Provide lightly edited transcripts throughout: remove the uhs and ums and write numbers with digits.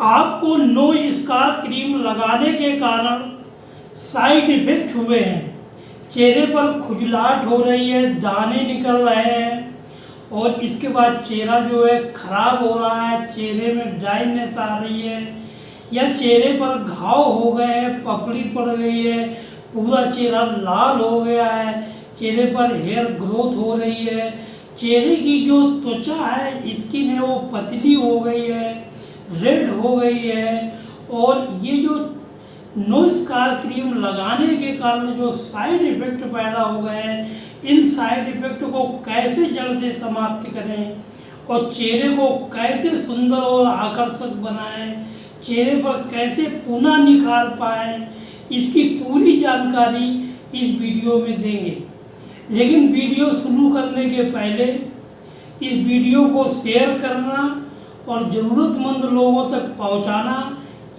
आपको no scar cream लगाने के कारण साइड इफेक्ट हुए हैं। चेहरे पर खुजलाहट हो रही है, दाने निकल रहे हैं और इसके बाद चेहरा जो है खराब हो रहा है, चेहरे में ड्राइनेस आ रही है या चेहरे पर घाव हो गए हैं, पपड़ी पड़ गई है, पूरा चेहरा लाल हो गया है, चेहरे पर हेयर ग्रोथ हो रही है, चेहरे की जो त्वचा है, स्किन है, वो पतली हो गई है, रेड हो गई है। और ये जो नो स्कार क्रीम लगाने के कारण जो साइड इफेक्ट पैदा हो गए हैं, इन साइड इफेक्ट को कैसे जड़ से समाप्त करें और चेहरे को कैसे सुंदर और आकर्षक बनाएं, चेहरे पर कैसे पुनः निखार पाएं, इसकी पूरी जानकारी इस वीडियो में देंगे। लेकिन वीडियो शुरू करने के पहले इस वीडियो को शेयर करना और ज़रूरतमंद लोगों तक पहुंचाना,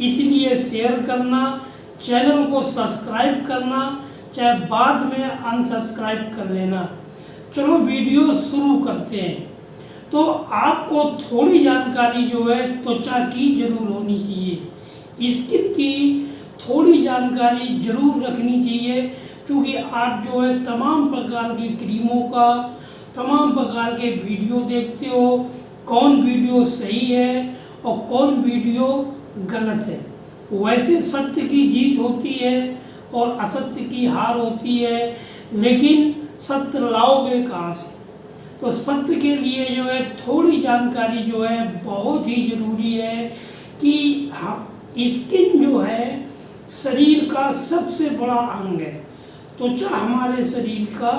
इसलिए शेयर करना, चैनल को सब्सक्राइब करना, चाहे बाद में अनसब्सक्राइब कर लेना। चलो वीडियो शुरू करते हैं। तो आपको थोड़ी जानकारी जो है त्वचा की जरूर होनी चाहिए, स्किन की थोड़ी जानकारी जरूर रखनी चाहिए, क्योंकि आप जो है तमाम प्रकार की क्रीमों का, तमाम प्रकार के वीडियो देखते हो, कौन वीडियो सही है और कौन वीडियो गलत है। वैसे सत्य की जीत होती है और असत्य की हार होती है, लेकिन सत्य लाओगे कहाँ से? तो सत्य के लिए जो है थोड़ी जानकारी जो है बहुत ही ज़रूरी है कि स्किन जो है शरीर का सबसे बड़ा अंग है। त्वचा हमारे शरीर का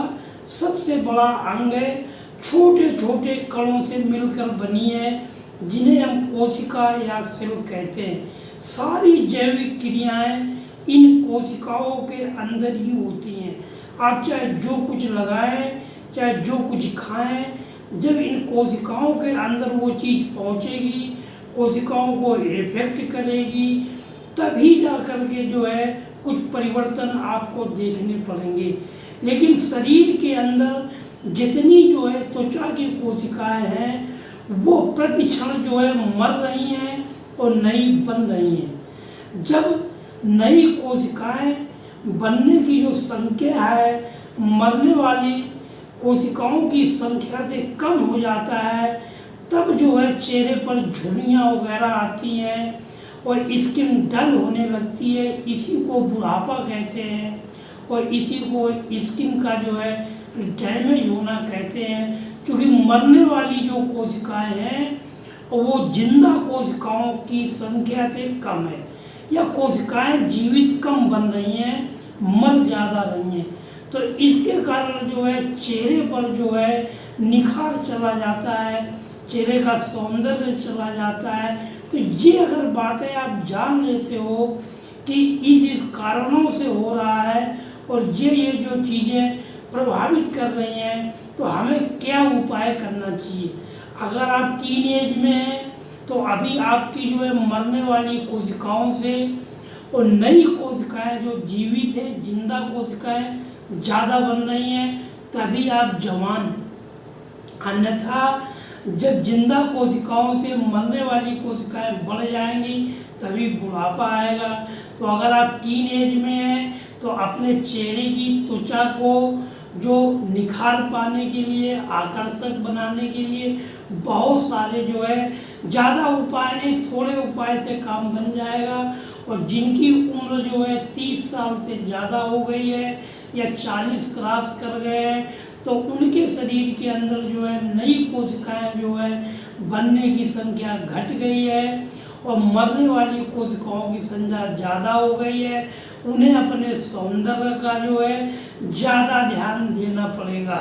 सबसे बड़ा अंग है, छोटे छोटे कणों से मिलकर बनी है, जिन्हें हम कोशिका या सेल कहते हैं। सारी जैविक क्रियाएं इन कोशिकाओं के अंदर ही होती हैं। आप चाहे जो कुछ लगाएं, चाहे जो कुछ खाएं, जब इन कोशिकाओं के अंदर वो चीज़ पहुंचेगी, कोशिकाओं को इफेक्ट करेगी, तभी जा कर के जो है कुछ परिवर्तन आपको देखने पड़ेंगे। लेकिन शरीर के अंदर जितनी जो है त्वचा की कोशिकाएं हैं, वो प्रतिक्षण जो है मर रही हैं और नई बन रही हैं। जब नई कोशिकाएं बनने की जो संख्या है, मरने वाली कोशिकाओं की संख्या से कम हो जाता है, तब जो है चेहरे पर झुर्रियाँ वगैरह आती हैं और स्किन डल होने लगती है। इसी को बुढ़ापा कहते हैं और इसी को स्किन का जो है डैमेज होना कहते हैं, क्योंकि मरने वाली जो कोशिकाएं हैं वो जिंदा कोशिकाओं की संख्या से कम है, या कोशिकाएं जीवित कम बन रही हैं, मर ज़्यादा रही हैं। तो इसके कारण जो है चेहरे पर जो है निखार चला जाता है, चेहरे का सौंदर्य चला जाता है। तो ये अगर बातें आप जान लेते हो कि इस कारणों से हो रहा है और ये जो चीज़ें प्रभावित कर रही हैं, तो हमें क्या उपाय करना चाहिए। अगर आप टीन एज में हैं तो अभी आपकी जो है मरने वाली कोशिकाओं से और नई कोशिकाएं जो जीवित हैं, जिंदा कोशिकाएं ज़्यादा बन रही हैं, तभी आप जवान हैं। अन्यथा जब जिंदा कोशिकाओं से मरने वाली कोशिकाएं बढ़ जाएंगी, तभी बुढ़ापा आएगा। तो अगर आप टीन एज में हैं तो अपने चेहरे की त्वचा को जो निखार पाने के लिए, आकर्षक बनाने के लिए बहुत सारे जो है ज़्यादा उपाय नहीं, थोड़े उपाय से काम बन जाएगा। और जिनकी उम्र जो है 30 साल से ज़्यादा हो गई है या 40 क्रॉस कर गए हैं, तो उनके शरीर के अंदर जो है नई कोशिकाएं जो है बनने की संख्या घट गई है और मरने वाली कोशिकाओं की संख्या ज़्यादा हो गई है। उन्हें अपने सौंदर्य का जो है ज़्यादा ध्यान देना पड़ेगा।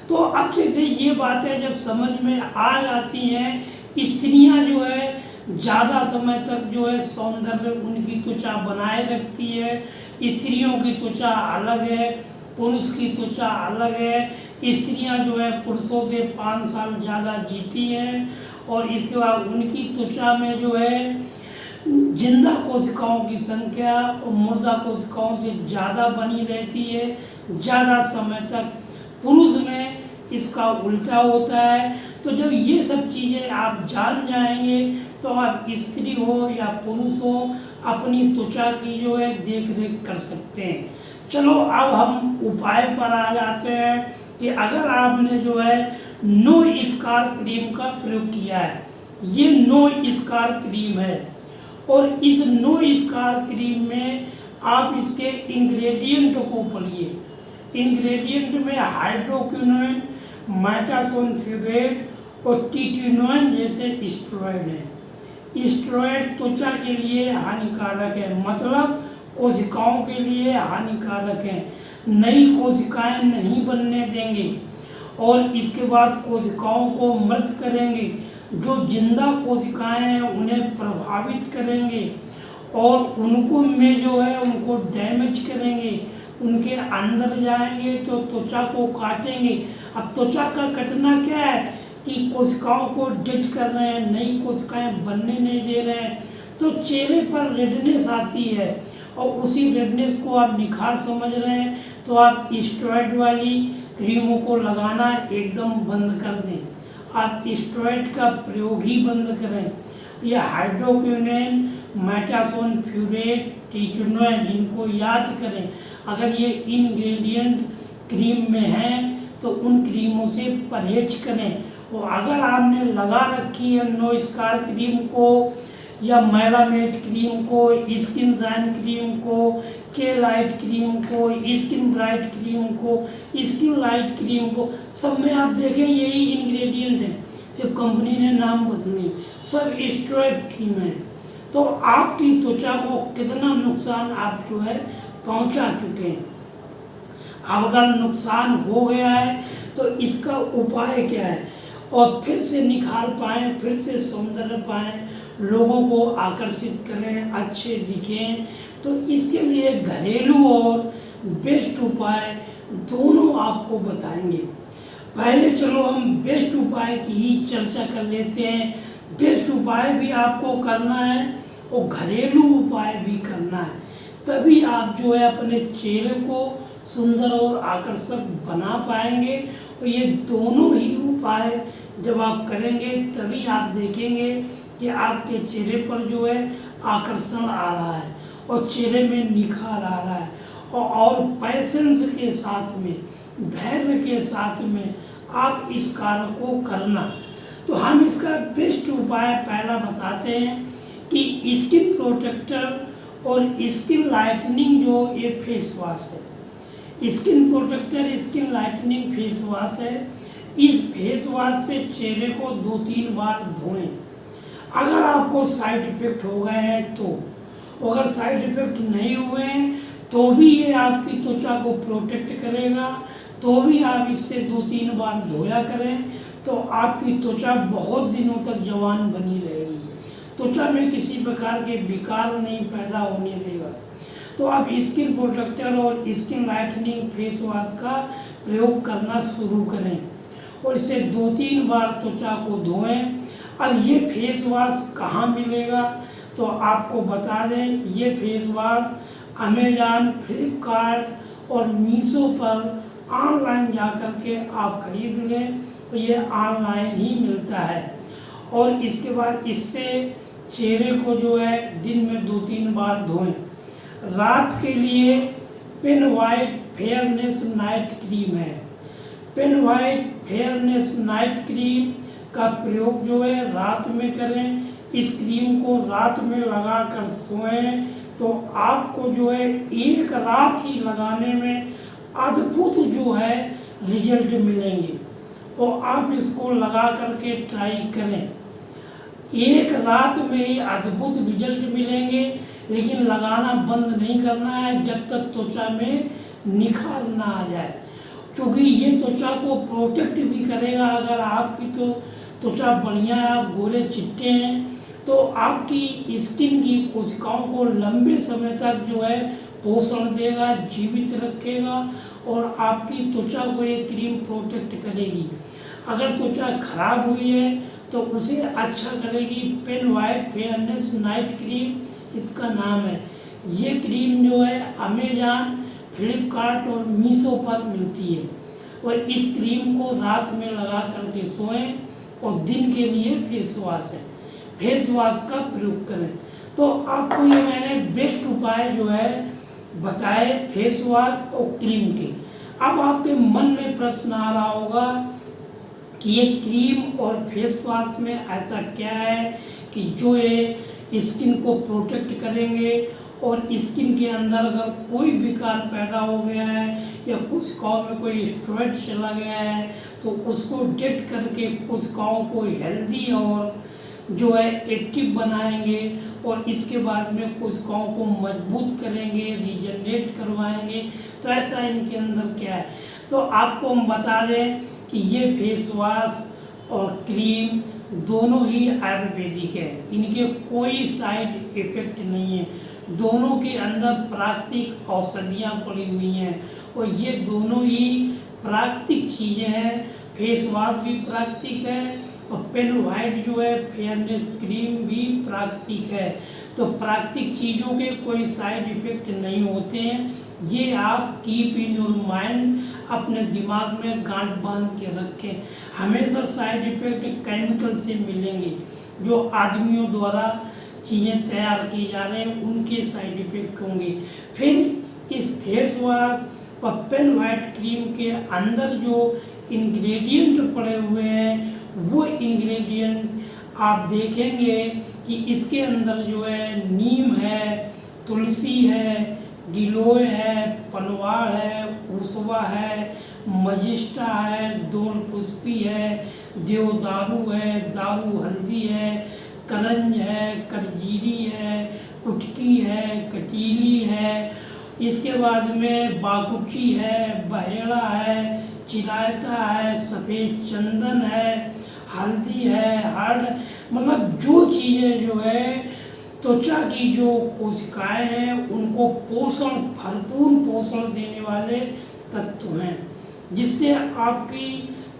तो अब जैसे ये बातें जब समझ में आ जाती हैं, स्त्रियां जो है ज़्यादा समय तक जो है सौंदर्य उनकी त्वचा बनाए रखती है। स्त्रियों की त्वचा अलग है, पुरुष की त्वचा अलग है। स्त्रियां जो है पुरुषों से 5 साल ज़्यादा जीती हैं और इसके बाद उनकी त्वचा में जो है जिंदा कोशिकाओं की संख्या और मुर्दा कोशिकाओं से ज़्यादा बनी रहती है ज़्यादा समय तक। पुरुष में इसका उल्टा होता है। तो जब ये सब चीज़ें आप जान जाएंगे तो आप स्त्री हो या पुरुष हो अपनी त्वचा की जो है देख रेख कर सकते हैं। चलो अब हम उपाय पर आ जाते हैं कि अगर आपने जो है नो स्कार क्रीम का प्रयोग किया है, ये नो स्कार क्रीम है, और इस नो स्कार क्रीम में आप इसके इंग्रेडिएंट को पढ़िए। इंग्रेडिएंट में हाइड्रोक्विनोन, मेटासोन फ्यूगेट और टिटिनोन जैसे स्टेरॉइड है। स्टेरॉइड त्वचा के लिए हानिकारक है, मतलब कोशिकाओं के लिए हानिकारक है, नई कोशिकाएं नहीं बनने देंगे और इसके बाद कोशिकाओं को मृत करेंगे। जो जिंदा कोशिकाएं हैं उन्हें प्रभावित करेंगे और उनको में जो है उनको डैमेज करेंगे, उनके अंदर जाएंगे तो त्वचा को काटेंगे। अब त्वचा का कटना क्या है कि कोशिकाओं को डेड कर रहे हैं, नई कोशिकाएं बनने नहीं दे रहे हैं, तो चेहरे पर रेडनेस आती है और उसी रेडनेस को आप निखार समझ रहे हैं, तो आप स्टेरॉइड वाली क्रीमों को लगाना एकदम बंद कर दें। आप स्टेरॉइड का प्रयोग ही बंद करें। ये हाइड्रोक्विनोन, मेटासोन फ्यूगेट, टिटिनोन, इनको याद करें। अगर ये इंग्रेडिएंट क्रीम में हैं तो उन क्रीमों से परहेज करें। और अगर आपने लगा रखी है नो स्कार क्रीम को या मेलामेट क्रीम को, स्किन शाइन क्रीम को, के लाइट क्रीम को, स्किन ब्राइट क्रीम को, स्किन लाइट क्रीम को, सब में आप देखें यही इंग्रेडिएंट है, सिर्फ कंपनी ने नाम बदली, सब स्टेरॉइड क्रीम है। तो आपकी त्वचा को कितना नुकसान आप जो है पहुंचा चुके हैं। अब अगर नुकसान हो गया है तो इसका उपाय क्या है, और फिर से निखार पाएँ, फिर से सौंदर्य पाएँ, लोगों को आकर्षित करें, अच्छे दिखें, तो इसके लिए घरेलू और बेस्ट उपाय दोनों आपको बताएंगे। पहले चलो हम बेस्ट उपाय की ही चर्चा कर लेते हैं। बेस्ट उपाय भी आपको करना है और घरेलू उपाय भी करना है, तभी आप जो है अपने चेहरे को सुंदर और आकर्षक बना पाएंगे। और ये दोनों ही उपाय जब आप करेंगे तभी आप देखेंगे कि आपके चेहरे पर जो है आकर्षण आ रहा है और चेहरे में निखार आ रहा है, और पैशेंस के साथ में, धैर्य के साथ में आप इस कार्य को करना। तो हम इसका बेस्ट उपाय पहला बताते हैं कि स्किन प्रोटेक्टर और स्किन लाइटनिंग जो ये फेस वॉश है, skin protector skin lightening face wash है। इस फेस वॉश से चेहरे को 2-3 बार धोएं। अगर आपको साइड इफेक्ट हो गए हैं तो, अगर साइड इफेक्ट नहीं हुए हैं तो भी ये आपकी त्वचा को प्रोटेक्ट करेगा, तो भी आप इससे 2-3 बार धोया करें, तो आपकी त्वचा बहुत दिनों तक जवान बनी रहेगी, त्वचा में किसी प्रकार के विकार नहीं पैदा होने देगा। तो आप स्किन प्रोटेक्टर और स्किन लाइटनिंग फेस वॉश का प्रयोग करना शुरू करें और इसे 2-3 बार त्वचा को धोएं। अब ये फेस वॉश कहाँ मिलेगा, तो आपको बता दें, ये फेस वॉश अमेज़न, फ्लिपकार्ट और मीशो पर ऑनलाइन जाकर के आप खरीद लें, तो ये ऑनलाइन ही मिलता है। और इसके बाद इससे चेहरे को जो है दिन में 2-3 बार धोएं। रात के लिए pen white fairness night cream है। Pen white fairness night cream का प्रयोग जो है रात में करें। इस क्रीम को रात में लगा कर सोएं तो आपको जो है एक रात ही लगाने में अद्भुत जो है रिजल्ट मिलेंगे, और आप इसको लगा करके ट्राई करें। एक रात में ही अद्भुत रिजल्ट मिलेंगे, लेकिन लगाना बंद नहीं करना है जब तक त्वचा में निखार ना आ जाए, क्योंकि ये त्वचा को प्रोटेक्ट भी करेगा। अगर आपकी तो त्वचा बढ़िया है, आप गोरे चिट्टे हैं, तो आपकी स्किन की कोशिकाओं को लंबे समय तक जो है पोषण देगा, जीवित रखेगा, और आपकी त्वचा को ये क्रीम प्रोटेक्ट करेगी। अगर त्वचा खराब हुई है तो उसे अच्छा करेगी। Pen white fairness night cream इसका नाम है। ये क्रीम जो है अमेज़न, फ्लिपकार्ट और मीशो पर मिलती है, और इस क्रीम को रात में लगा करके सोएं, और दिन के लिए फेस वॉश है। फेस वॉश का प्रयोग करें। तो आपको ये मैंने बेस्ट उपाय जो है बताए फेस वॉश और क्रीम के। अब आपके मन में प्रश्न आ रहा होगा कि ये क्रीम और फेस वॉश में ऐसा क्या है कि जो ये स्किन को प्रोटेक्ट करेंगे और स्किन के अंदर अगर कोई विकार पैदा हो गया है या कोशिकाओं में कोई स्टेरॉइड चला गया है तो उसको डेट करके कोशिकाओं को हेल्दी और जो है एक्टिव बनाएंगे और इसके बाद में कोशिकाओं को मजबूत करेंगे, रीजनरेट करवाएंगे। तो ऐसा इनके अंदर क्या है, तो आपको हम बता दें कि ये फेस वॉश और क्रीम दोनों ही आयुर्वेदिक है, इनके कोई साइड इफेक्ट नहीं है, दोनों के अंदर प्राकृतिक औषधियाँ पड़ी हुई हैं और ये दोनों ही प्राकृतिक चीज़ें हैं। फेस वॉश भी प्राकृतिक है और पेन वाइट जो है फेयरनेस क्रीम भी प्राकृतिक है। तो प्राकृतिक चीज़ों के कोई साइड इफेक्ट नहीं होते हैं, ये आप कीप इन योर माइंड, अपने दिमाग में गांठ बांध के रखें। हमेशा साइड इफेक्ट केमिकल से मिलेंगे, जो आदमियों द्वारा चीज़ें तैयार की जा रही हैं उनके साइड इफेक्ट होंगे। फिर इस फेस वॉश और पेन वाइट क्रीम के अंदर जो इंग्रेडिएंट पड़े हुए हैं वो इंग्रेडिएंट आप देखेंगे कि इसके अंदर जो है नीम है, तुलसी है, गिलोय है, पनवाड़ है, उसवा है, मजिस्टा है, दोल पुष्पी है, देवदारू है, दारू हल्दी है, करंज है, करजीरी है, कुटकी है, कटीली है, इसके बाद में बागुची है, बहेड़ा है, चिरायता है, सफ़ेद चंदन है, हल्दी है, हर्ड, मतलब जो चीज़ें जो है त्वचा की जो कोशिकाएं हैं उनको पोषण, भरपूर पोषण देने वाले तत्व हैं, जिससे आपकी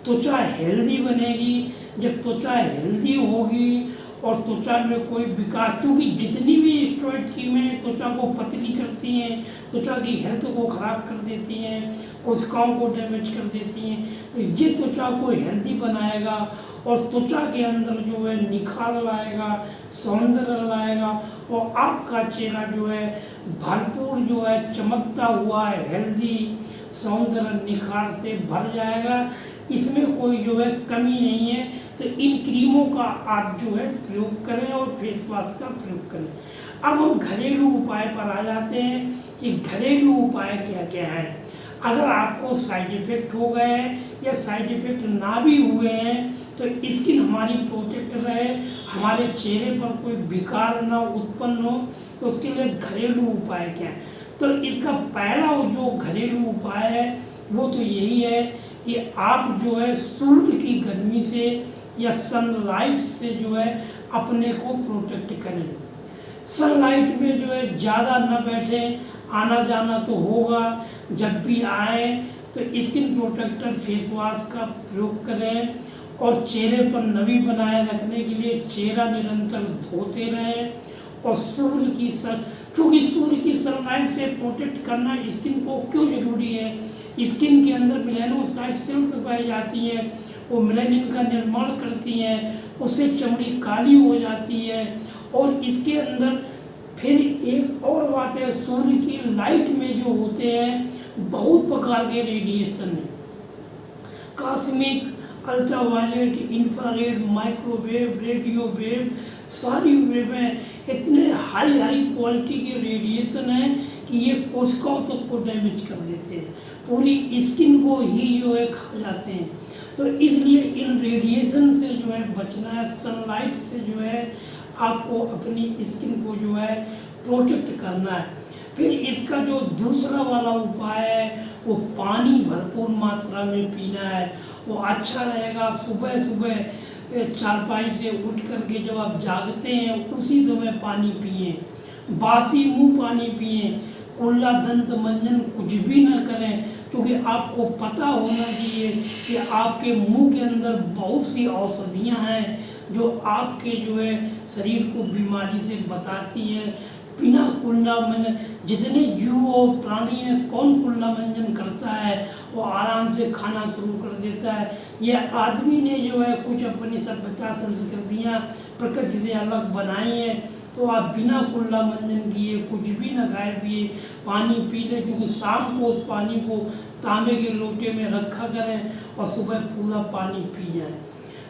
त्वचा हेल्दी बनेगी। जब त्वचा हेल्दी होगी और त्वचा में कोई विकार, क्योंकि जितनी भी स्टेरॉइड क्रीमें त्वचा को पतली करती हैं, त्वचा की हेल्थ को ख़राब कर देती हैं, कोशिकाओं को डैमेज कर देती हैं, तो ये त्वचा को हेल्दी बनाएगा और त्वचा के अंदर जो है निखार लाएगा, सौंदर्य लाएगा और आपका चेहरा जो है भरपूर जो है चमकता हुआ है हेल्दी सौंदर्य निखार से भर जाएगा। इसमें कोई जो है कमी नहीं है। तो इन क्रीमों का आप जो है प्रयोग करें और फेस वॉश का प्रयोग करें। अब हम घरेलू उपाय पर आ जाते हैं कि घरेलू उपाय क्या क्या है। अगर आपको साइड इफ़ेक्ट हो गए हैं या साइड इफ़ेक्ट ना भी हुए हैं तो स्किन हमारी प्रोटेक्ट रहे, हमारे चेहरे पर कोई विकार ना उत्पन्न हो, तो उसके लिए घरेलू उपाय क्या है। तो इसका पहला जो घरेलू उपाय है वो तो यही है कि आप जो है सूर्य की गर्मी से या सनलाइट से जो है अपने को प्रोटेक्ट करें। सनलाइट में जो है ज़्यादा न बैठें, आना जाना तो होगा, जब भी आए तो स्किन प्रोटेक्टर फेस वॉश का प्रयोग करें और चेहरे पर नमी बनाए रखने के लिए चेहरा निरंतर धोते रहें। और क्योंकि सूर्य की सनलाइट से प्रोटेक्ट करना स्किन को क्यों जरूरी है, स्किन के अंदर मेलानोसाइट सेल्स पाई जाती हैं, वो मेलानिन का निर्माण करती हैं, उससे चमड़ी काली हो जाती है। और इसके अंदर फिर एक और बात है, सूर्य की लाइट में जो होते हैं बहुत प्रकार के रेडिएशन हैं, cosmic, ultraviolet, infrared, microwave, radio wave, सारी वेवें इतने हाई क्वालिटी के रेडिएशन हैं कि ये कोशिकाओं तक को डैमेज कर देते हैं, पूरी स्किन को ही जो है खा जाते हैं। तो इसलिए इन रेडिएशन से जो है बचना है, सनलाइट से जो है आपको अपनी स्किन को जो है प्रोटेक्ट करना है। फिर इसका जो दूसरा वाला उपाय है वो पानी भरपूर मात्रा में पीना है। वो अच्छा रहेगा, आप सुबह सुबह चारपाई से उठ करके जब आप जागते हैं उसी समय पानी पिएं, बासी मुंह पानी पिएं, कुल्ला दंत मंजन कुछ भी ना करें, क्योंकि आपको पता होना चाहिए कि आपके मुंह के अंदर बहुत सी औषधियां हैं जो आपके जो है शरीर को बीमारी से बताती हैं। बिना कुल्ला मंजन, जितने जीव और प्राणी हैं कौन कुल्ला मंजन करता है, वो आराम से खाना शुरू कर देता है। ये आदमी ने जो है कुछ अपनी सभ्यता संस्कृतियाँ प्रकृति से अलग बनाई हैं, तो आप बिना कुल्ला मंजन किए कुछ भी ना खाए पिए, पानी पी लें, क्योंकि शाम को उस पानी को तांबे के लोटे में रखा करें और सुबह पूरा पानी पी जाएं।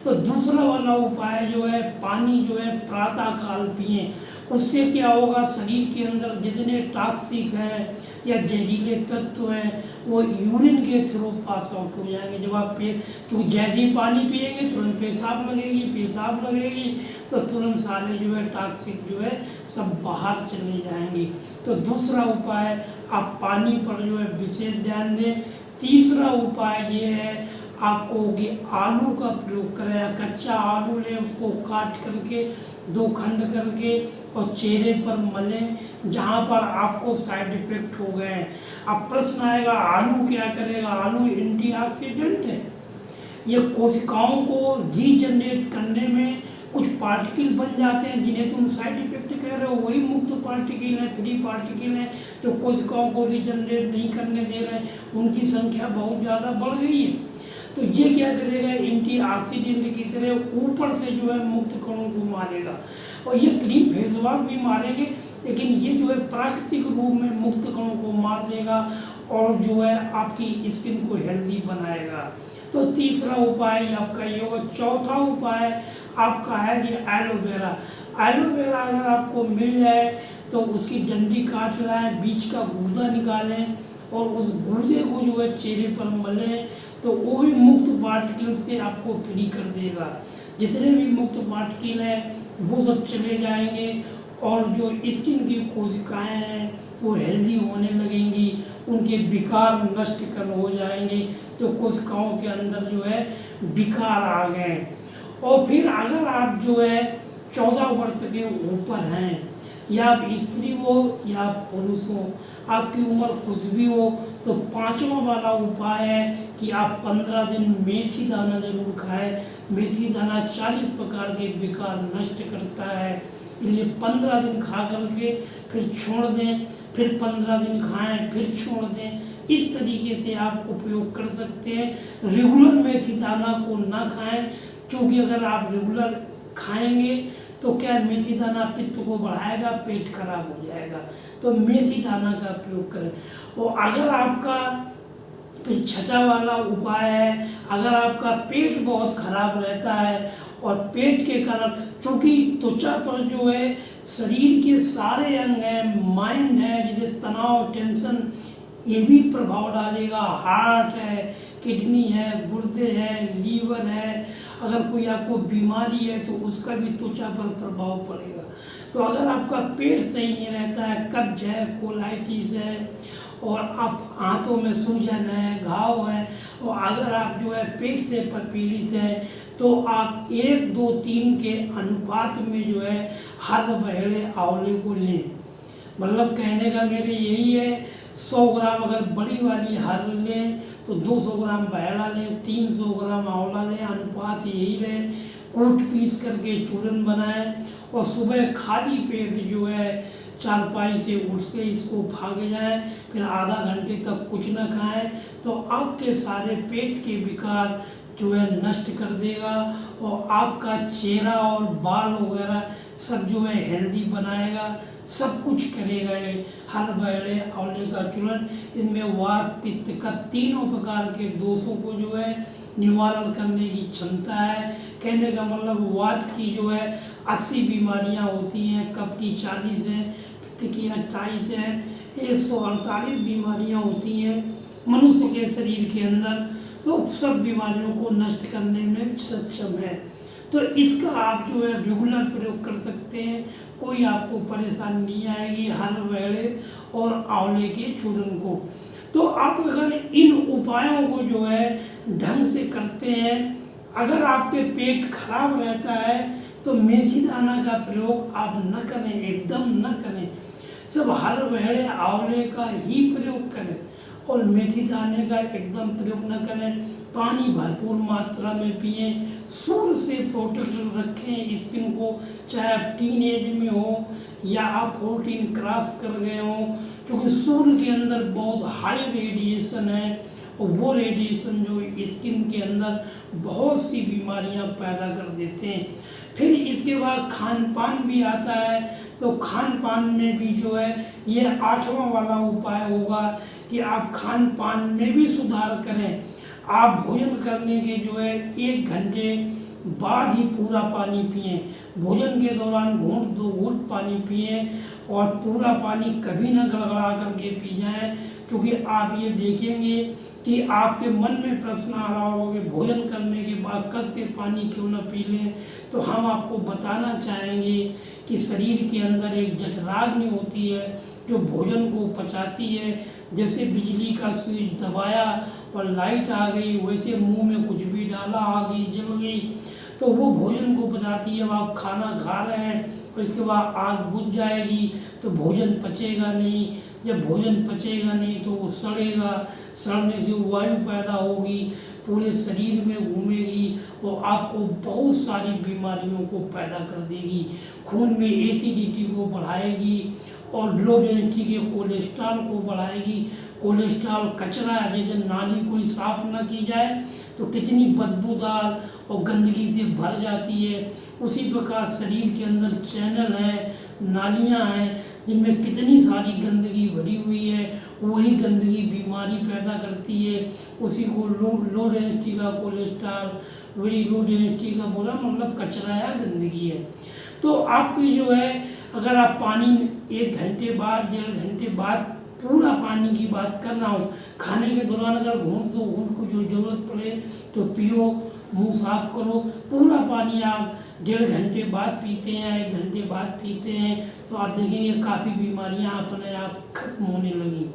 तो दूसरा वाला उपाय जो है, पानी जो है प्रातः काल पिएं। उससे क्या होगा, शरीर के अंदर जितने टॉक्सिक हैं या जहरीले तत्व हैं वो यूरिन के थ्रू पास आउट हो जाएंगे। जब आप क्योंकि जैसे ही पानी पिएंगे तुरंत पेशाब लगेगी तो तुरंत सारे जो है टॉक्सिक जो है सब बाहर चले जाएंगे। तो दूसरा उपाय, आप पानी पर जो है विशेष ध्यान दें। तीसरा उपाय ये है आपको कि आलू का प्रयोग करें। कच्चा आलू लें, उसको काट करके 2 खंड करके और चेहरे पर मलें जहाँ पर आपको साइड इफेक्ट हो गए हैं। अब प्रश्न आएगा आलू क्या करेगा? आलू एंटीऑक्सीडेंट है, ये कोशिकाओं को रीजनरेट करने में कुछ पार्टिकल बन जाते हैं जिन्हें तुम साइड इफेक्ट कह रहे हो, वही मुक्त पार्टिकल हैं, फ्री पार्टिकल हैं जो कोशिकाओं को रीजनरेट नहीं करने दे रहे हैं, उनकी संख्या बहुत ज़्यादा बढ़ गई है। तो ये क्या करेगा, एंटीऑक्सीडेंट की तरह ऊपर से जो है मुक्त कणों को मारेगा। और ये क्रीम फेस वॉश भी मारेंगे, लेकिन ये जो है प्राकृतिक रूप में मुक्त कणों को मार देगा और जो है आपकी स्किन को हेल्दी बनाएगा। तो तीसरा उपाय आपका ये होगा। चौथा उपाय आपका है कि एलोवेरा। एलोवेरा अगर आपको मिल जाए तो उसकी डंडी काट लाएं, बीच का गूदा निकालें और उस गूदे को जो है चेहरे पर मलें, तो वो भी मुक्त पार्टिकल से आपको फ्री कर देगा। जितने भी मुक्त पार्टिकल हैं वो सब चले जाएंगे और जो स्किन की कोशिकाएं हैं वो हेल्दी होने लगेंगी, उनके विकार नष्ट कर हो जाएंगे। तो कोशिकाओं के अंदर जो है विकार आ गए। और फिर अगर आप जो है 14 वर्ष के ऊपर हैं, या आप स्त्री हो या पुरुष हो, आपकी उम्र कुछ भी हो, तो 5वां वाला उपाय है कि आप 15 दिन मेथी दाना जरूर खाएं। मेथी दाना 40 प्रकार के विकार नष्ट करता है, इसलिए 15 दिन खा करके फिर छोड़ दें, फिर 15 दिन खाएं, फिर छोड़ दें। इस तरीके से आप उपयोग कर सकते हैं। रेगुलर मेथी दाना को ना खाएं, क्योंकि अगर आप रेगुलर खाएंगे तो क्या मेथी दाना पित्त को बढ़ाएगा, पेट खराब हो जाएगा। तो मेथी दाना का प्रयोग करें। और अगर आपका फिर 6वां वाला उपाय है, अगर आपका पेट बहुत खराब रहता है और पेट के कारण, क्योंकि त्वचा पर जो है शरीर के सारे अंग हैं, माइंड है, जैसे तनाव, टेंशन, ये भी प्रभाव डालेगा। हार्ट है, किडनी है, गुर्दे हैं, लीवर है, अगर कोई आपको बीमारी है तो उसका भी त्वचा पर प्रभाव पड़ेगा। तो अगर आपका पेट सही नहीं रहता है, कब्ज है, कोलाइटिस है और आप हाथों में सूजन है, घाव है, और अगर आप जो है पेट से पीड़ित हैं तो आप 1, 2, 3 के अनुपात में जो है हर बहेड़े आंवले को लें। मतलब कहने का मेरे यही है, 100 ग्राम अगर बड़ी वाली हर लें तो 200 ग्राम बहेड़ा लें, 300 ग्राम आंवला लें, अनुपात यही रहे। कूट पीस करके चूरन बनाएं और सुबह खाली पेट जो है चारपाई से उठते इसको भाग जाएं, फिर आधा घंटे तक कुछ न खाएं, तो आपके सारे पेट के विकार जो है नष्ट कर देगा और आपका चेहरा और बाल वगैरह सब जो है हेल्दी बनाएगा, सब कुछ करेगा ये हर बहेड़े आंवले का चूर्ण। इसमें वात पित्त का तीनों प्रकार के दोषों को जो है निवारण करने की क्षमता है। कहने का मतलब वात की जो है 80 बीमारियां होती हैं, कफ की 40 है, पित्त की 28 है, 148 बीमारियां होती हैं मनुष्य के शरीर के अंदर, तो सब बीमारियों को नष्ट करने में सक्षम है। तो इसका आप जो है रेगुलर प्रयोग कर सकते हैं, कोई आपको परेशानी नहीं आएगी हर बहेड़े और आंवले के चूर्ण को। तो आप अगर इन उपायों को जो है ढंग से करते हैं, अगर आपके पेट खराब रहता है तो मेथी दाना का प्रयोग आप न करें, एकदम न करें, सब हर बहेड़े आंवले का ही प्रयोग करें और मेथी दाने का एकदम प्रयोग न करें। पानी भरपूर मात्रा में पिएं, सूर्य से प्रोटेक्शन रखें स्किन को, चाहे आप टीन एज में हो या आप 14 क्रॉस कर गए हों, क्योंकि सूर्य के अंदर बहुत हाई रेडिएशन है और वो रेडिएशन जो स्किन के अंदर बहुत सी बीमारियां पैदा कर देते हैं। फिर इसके बाद खान पान भी आता है, तो खान पान में भी जो है ये 8वां वाला उपाय होगा कि आप खान पान में भी सुधार करें। आप भोजन करने के जो है 1 घंटे बाद ही पूरा पानी पिएं। भोजन के दौरान घूंट 2 घूंट पानी पिएं और पूरा पानी कभी ना गड़गड़ा करके पी जाएं, क्योंकि आप ये देखेंगे कि आपके मन में प्रश्न आ रहा होगा कि भोजन करने के बाद कस के पानी क्यों ना पी लें। तो हम आपको बताना चाहेंगे कि शरीर के अंदर एक जठराग्नि होती है जो भोजन को पचाती है। जैसे बिजली का स्विच दबाया और लाइट आ गई, वैसे मुंह में कुछ भी डाला आग जल गई, तो वो भोजन को पचाती है। अब आप खाना खा रहे हैं और इसके बाद आग बुझ जाएगी तो भोजन पचेगा नहीं। जब भोजन पचेगा नहीं तो वो सड़ेगा, सड़ने से वायु पैदा होगी, पूरे शरीर में घूमेगी और आपको बहुत सारी बीमारियों को पैदा कर देगी। खून में एसिडिटी को बढ़ाएगी और लो डेंसिटी के कोलेस्ट्रॉल को बढ़ाएगी। कोलेस्ट्रॉल कचरा है, जैसे नाली कोई साफ ना की जाए तो कितनी बदबूदार और गंदगी से भर जाती है, उसी प्रकार शरीर के अंदर चैनल हैं, नालियां हैं जिनमें कितनी सारी गंदगी भरी हुई है। वही गंदगी बीमारी पैदा करती है। उसी को लो डेंसिटी का कोलेस्ट्रॉल, वेरी लो डेंसिटी का बोला मतलब कचरा या गंदगी है। तो आपकी जो है अगर आप पानी 1 घंटे बाद 1.5 घंटे बाद पूरा पानी की बात कर रहा हूँ, खाने के दौरान अगर घूंट 2 घूंट को जो ज़रूरत पड़े तो पियो, मुंह साफ करो। पूरा पानी आप 1.5 घंटे बाद पीते हैं, 1 घंटे बाद पीते हैं, तो आप देखेंगे काफ़ी बीमारियां अपने आप खत्म होने लगी।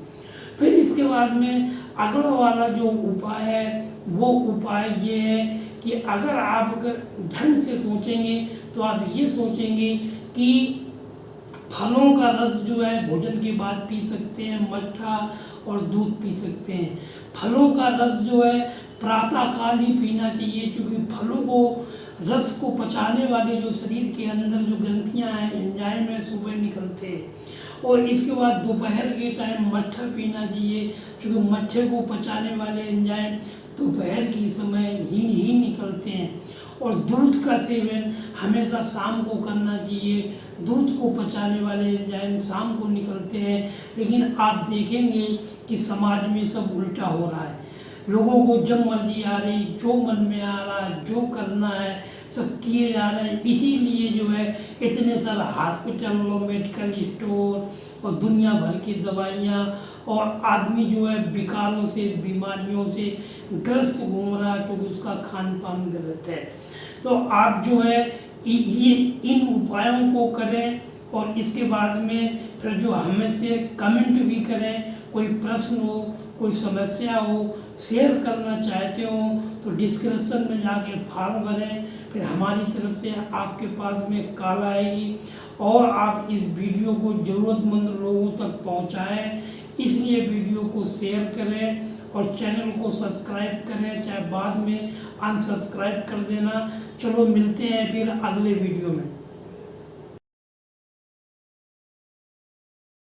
फिर इसके बाद में अगला वाला जो उपाय है वो उपाय ये है कि अगर आप ढंग से सोचेंगे तो आप ये सोचेंगे कि फलों का रस जो है भोजन के बाद पी सकते हैं, मट्ठा और दूध पी सकते हैं। फलों का रस जो है प्रातःकाल ही पीना चाहिए, क्योंकि फलों को रस को पचाने वाले जो शरीर के अंदर जो ग्रंथियां हैं, एंजाइम है, सुबह निकलते हैं। और इसके बाद दोपहर के टाइम मट्ठा पीना चाहिए, क्योंकि मट्ठे को पचाने वाले एंजाइम दोपहर की समय ही निकलते हैं। और दूध का सेवन हमेशा शाम को करना चाहिए। दूध को पचाने वाले एंजाइम शाम को निकलते हैं। लेकिन आप देखेंगे कि समाज में सब उल्टा हो रहा है। लोगों को जब मर्जी आ रही, जो मन में आ रहा है, जो करना है सब किए जा रहे हैं। इसीलिए जो है इतने सारे हॉस्पिटल और मेडिकल स्टोर और दुनिया भर की दवाइयाँ, और आदमी जो है विकारों से, बीमारियों से ग्रस्त घूम रहा है, क्योंकि उसका खान पान गलत है। तो आप जो है ये इन उपायों को करें और इसके बाद में फिर जो हमें से कमेंट भी करें। कोई प्रश्न हो, कोई समस्या हो, शेयर करना चाहते हो तो डिस्क्रिप्शन में जाके फॉर्म भरें। फिर हमारी तरफ से आपके पास में कॉल आएगी और आप इस वीडियो को ज़रूरतमंद लोगों तक पहुंचाएं। इसलिए वीडियो को शेयर करें और चैनल को सब्सक्राइब करें, चाहे बाद में अनसब्सक्राइब कर देना। चलो मिलते हैं फिर अगले वीडियो में।